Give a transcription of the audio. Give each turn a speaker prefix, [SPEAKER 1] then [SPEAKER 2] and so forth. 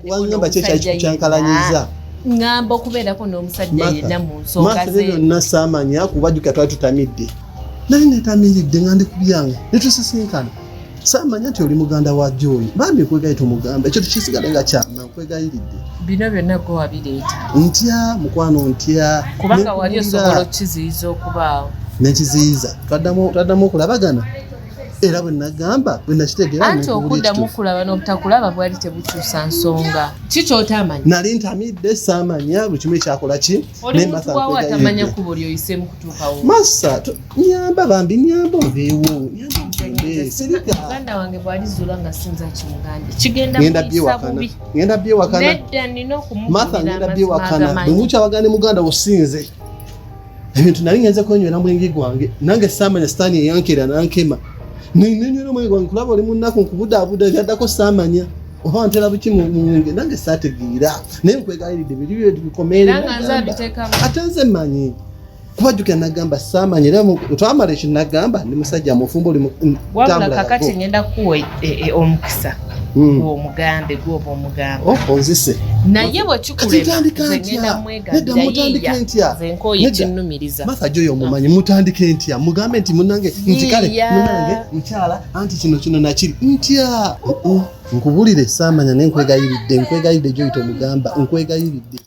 [SPEAKER 1] wangamba kye kyankalanyiza
[SPEAKER 2] ngamba okubeerako n'omusajja yenna mu nsonga ze
[SPEAKER 1] byonna saamanya kubajuka twali tutamidde nali netamiridde nga ndi ku byange netusisinkana saamanya nti oli muganda wa Joyi bambi nkwegayita omugamba ekyo tukisigale nga kyama nkwegayiridde
[SPEAKER 2] bino byonna gwe wabireeta
[SPEAKER 1] ntya mukwano ntya
[SPEAKER 2] kubanga wali osobola okukiziyiza okubaawo
[SPEAKER 1] nekiziyiza twaddamu okulabagana era bwe nagamba bwe nakitegeera
[SPEAKER 2] anti okuddamu okulaba n'obutakulaba bwali tebukyusa nsonga kikyotamanya
[SPEAKER 1] nali ntamidde saamanya buli kimu ekyakola ki
[SPEAKER 2] olimutuwawo atamanya kuba oli oyisemu kutuukawo
[SPEAKER 1] masa nyamba bambi nyamba oveewo
[SPEAKER 2] muganda wange bwalizuula nga sinza kimugande kigenda kuyisa bubi
[SPEAKER 1] ngenda byewakana
[SPEAKER 2] nedda nina
[SPEAKER 1] Martha ngenda byewakana bwe mukyawagane muganda osinze ebintu nali ngenze kwenywera mwenge gwange nange saamanya sitaani eyankera nankema nenywera omwenge gwange kulaba oli munnaku nkubudaabuda gaddako saamanya oba ntera buki mu mwenge nange saategeera naye nkwegayiridde biri bikomeere ate nze mmanyi kubajjukira nagamba saamanya era twamala ekyo nagamba ndi musajja mufumbo oli
[SPEAKER 2] wabula kakati ngenda kuwa omukisa gwomugambe gwoba omugambe
[SPEAKER 1] onzise
[SPEAKER 2] naye bwekikulema ngenda mwegaddayiya zenkoye kinnumiriza
[SPEAKER 1] Martha Joyi omumanyi mutandike ntya mugambe nti munange nti kale munange mukyala anti kino nakiri ntya nkubulire saamanya nenkwegayiridde Joyi tomugamba nkwegayiridde